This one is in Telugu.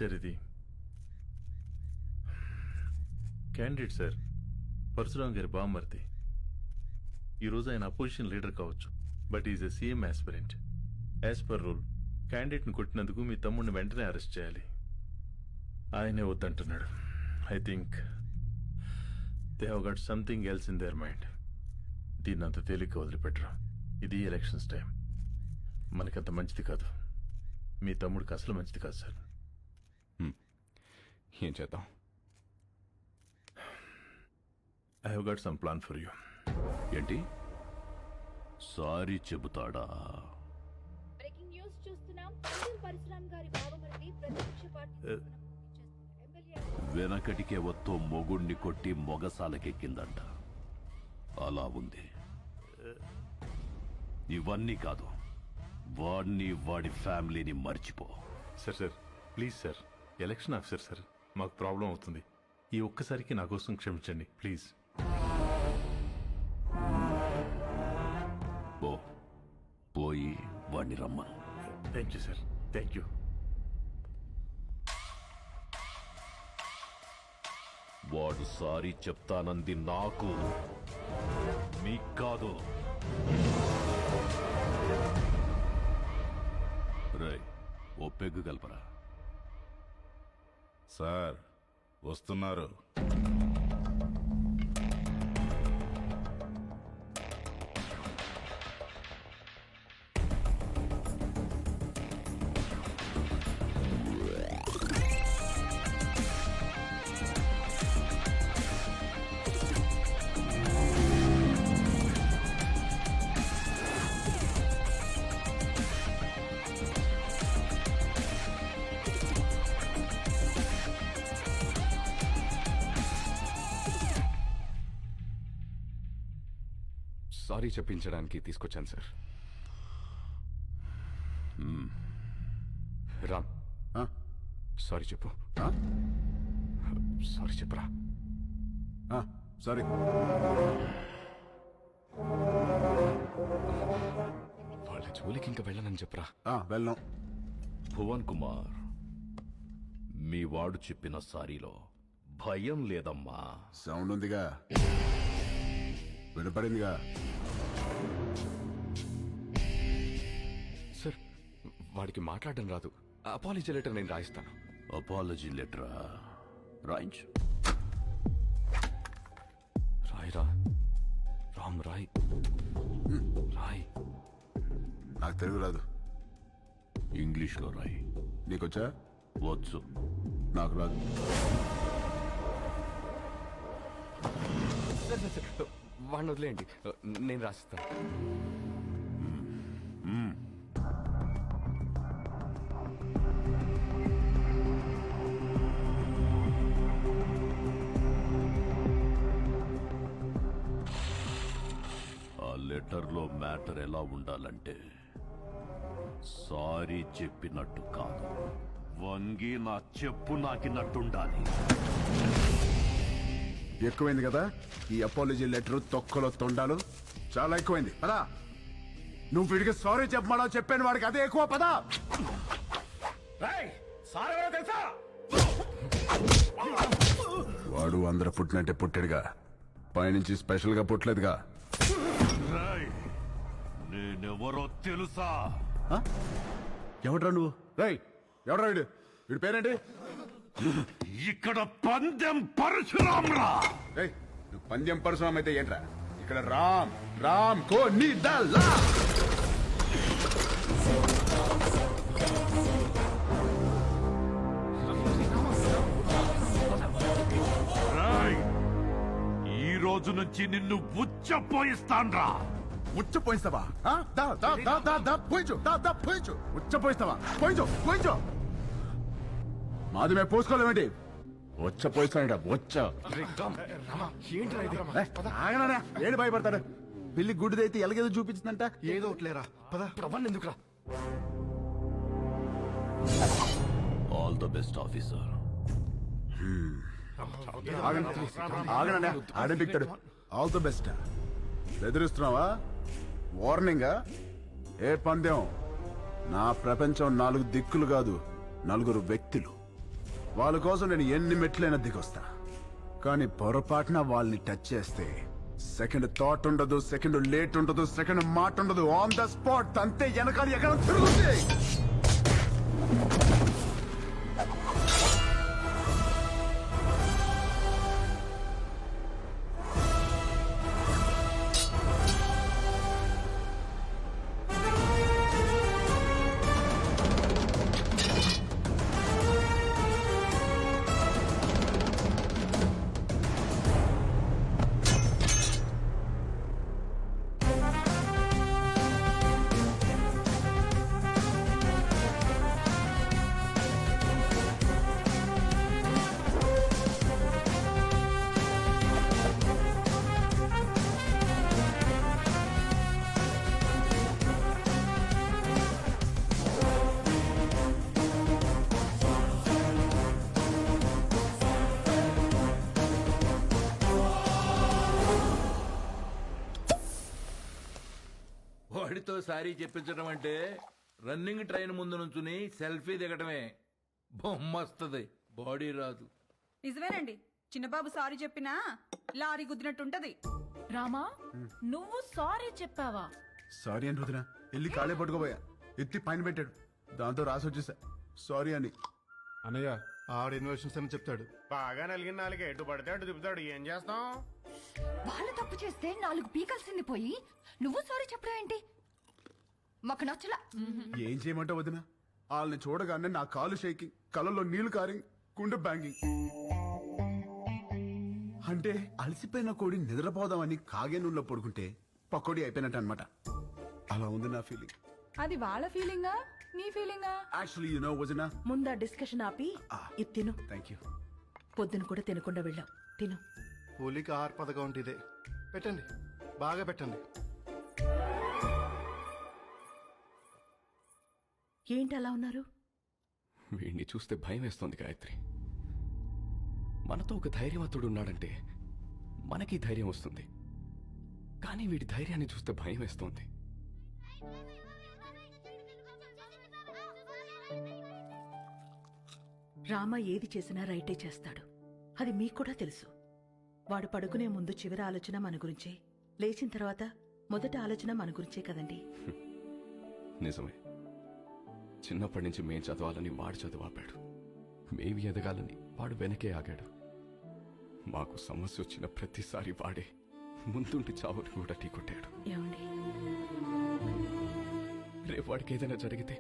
సార్ ఇది? క్యాండిడేట్ సార్, పరశురాం గారి బామ్మర్ది. ఈరోజు ఆయన అపోజిషన్ లీడర్ కావచ్చు, but is a CM aspirant. As per rule క్యాండిడేట్ని కొట్టినందుకు మీ తమ్ముడిని వెంటనే అరెస్ట్ చేయాలి. ఆయనే వద్దంటున్నాడు. I think they have got something else in their mind. దీన్ని అంత తేలిక వదిలిపెట్టరు. ఇది ఎలక్షన్స్ టైం, మనకంత మంచిది కాదు. మీ తమ్ముడికి అసలు మంచిది కాదు సార్. ఏం చేద్దాం? I have got some plan for you. ఏంటి? సారీ చెబుతాడా? బ్రేకింగ్ న్యూస్ చూస్తున్నాం. పరశురాం గారి బావమరిది ప్రతిపక్ష పార్టీ వెనకటికే వత్తో మొగుణ్ణి కొట్టి మొగసాలకెక్కిందంట. అలా ఉంది. ఇవన్నీ కాదు, వాడిని వాడి ఫ్యామిలీని మర్చిపో. Sir please sir, election officer sir, మాకు ప్రాబ్లం అవుతుంది. ఈ ఒక్కసారికి నా కోసం క్షమించండి ప్లీజ్. పోయి వాడిని రమ్మను. Thank you sir, thank you. వాడు సారీ చెప్తానంది నాకు, మీకు కాదు. రేయ్, ఓ పెగ్గు కలపరా. సార్ వస్తున్నారు. సారీ చెప్పించడానికి తీసుకొచ్చాను సార్. రామ్, సారీ చెప్పు. సారీ చెప్పురా. సారీ. వాళ్ళ జోలికి ఇంకా వెళ్ళనని చెప్పరా. వెళ్ళాం. భువన్ కుమార్, మీ వాడు చెప్పిన సారీలో భయం లేదమ్మా. సౌండ్ ఉందిగా, వినపడిందిగా. సార్, వాడికి మాట్లాడడం రాదు. అపాలజీ లెటర్ నేను రాయిస్తాను. అపాలజీ లెటరా? రాయించు. రాయిరా రామ్, రాయ్. రాయ్. నాకు తెలుగు రాదు. ఇంగ్లీష్లో రాయి. నీకొచ్చా? వచ్చు. నాకు రాదు. సార్, వాడిని వదిలేయండి, నేను రాసిస్తాను. ఆ లెటర్లో మ్యాటర్ ఎలా ఉండాలంటే, సారీ చెప్పినట్టు కాదు, వంగి నా చెప్పు నాకినట్టుండాలి. ఎక్కువైంది కదా ఈ అపాలజీ లెటర్, తొక్కలో తొండాలు. చాలా ఎక్కువైంది. పదా, నువ్వు వీడికి సారీ చెప్పమా చెప్పాను, వాడికి అదే ఎక్కువ. పదా. వాడు అందరూ పుట్టినట్టే పుట్టాడుగా, పైనుంచి స్పెషల్ గా పుట్టలేదుగా. నేనెవరో తెలుసా? ఎవడ్రా నువ్వు? రై, ఎవడ్రా వీడు? వీడి పేరేంటి? ఇక్కడ పందెం పరశురాంరా. నువ్వు పందెం పరశురాం అయితే ఏంట్రా? ఇక్కడ రామ్ రామ్ కో నీ దల్లా. ఈ రోజు నుంచి నిన్ను ఉచ్చపోయిస్తాన్రా. ఉచ్చపోయిస్తావా? పోయించు. ఉచ్చపోయిస్తావా? పోయించు. మాది మేము పోసుకోలేమేంటి? పోయిస్తాడా? ఏంటి భయపడతాడు? పిల్లి గుడ్డిదైతే ఎలాగేదో చూపించిందంట. ఏదో ఒకట్లేరా, పద. ఎందుకురా? All the best officer. ఆగనండి, ఆడే పిక్తాడు. All the best. బెదిరిస్తున్నావా? వార్నింగా? ఏ పందెం? నా ప్రపంచం 4 దిక్కులు కాదు, 4 వ్యక్తులు. వాళ్ళ కోసం నేను ఎన్ని మెట్లైనా దిగొస్తా కానీ పొరపాటున వాళ్ళని టచ్ చేస్తే సెకండ్ థాట్ ఉండదు, సెకండ్ లేట్ ఉండదు, సెకండ్ మాట ఉండదు, ఆన్ ద స్పాట్ అంతే. వెనకాల ఎక్కడ తిరుగుతుంది. వాడితో సారీ చెప్పించడం అంటే రన్నింగ్ ట్రైన్ ముందు నుంచుని సెల్ఫీ దిగటమే. బొమ్మస్తుంది, బాడీ రాదు. నిజమేనండి, చిన్నబాబు సారీ చెప్పినా లారీ గుద్దినట్టుంటది. రామా నువ్వు సారీ చెప్పావా? సారీ అని రుదిన వెళ్ళి కాళ్ళే పట్టుకోబోయా, ఎత్తి పైన పెట్టాడు, దాంతో రాసి వచ్చేసా సారీ అని. అన్నయ్య ఆడ ఇన్వెషన్స్ అని చెప్తాడు. బాగా నలిగిన నాలుగు ఎటు పడితే అటు తిప్పుతాడు. ఏం చేస్తాం? వాళ్ళు తప్పు చేస్తే 4 పీకల్సింది పోయి నువ్వు సారీ చెప్పడం ఏంటి? మాకు నచ్చలా. ఏం చేయమంటావు వదిన? వాళ్ళని చూడగానే నా కాలు షేకింగ్, కళ్ళలో నీళ్లు కారింగ్, గుండె బ్యాంగింగ్. అంటే అలసిపోయిన కోడి నిద్రపోదామని కాగే నూనెలో పడుకుంటే పకోడీ అయిపోయినట్టు అనమాట. అలా ఉంది నా ఫీలింగ్. అది వాళ్ళ ఫీలింగా నీ ఫీలింగా? యాక్చువల్లీ యు నో వదిన, ముందా డిస్కషన్ ఆపి ఇది తిను. Thank you. పొద్దున కూడా తినకుండా వెళ్ళాం, తిను. కూలికి ఆహార పథకం అంటే ఇదే. పెట్టండి, బాగా పెట్టండి. ఏంటి అలా ఉన్నారు? వీడిని చూస్తే భయం వేస్తోంది గాయత్రి. మనతో ఒక ధైర్యవంతుడు ఉన్నాడంటే మనకి ధైర్యం వస్తుంది, కానీ వీడి ధైర్యాన్ని చూస్తే భయం వేస్తోంది. రామ ఏది చేసినా రైటే చేస్తాడు, అది మీకు కూడా తెలుసు. వాడు పడుకునే ముందు చివరి ఆలోచన మన గురించే, లేచిన తర్వాత మొదటి ఆలోచన మన గురించే కదండి. నిజమే, చిన్నప్పటి నుంచి మేం చదవాలని వాడు చదువు ఆపాడు, మేవి ఎదగాలని వాడు వెనకే ఆగాడు. మాకు సమస్య వచ్చిన ప్రతిసారి వాడే ముందుండి చావుని కూడా ఢీకొట్టాడు. ఏమండి, రేపు వాడికి ఏదైనా జరిగితే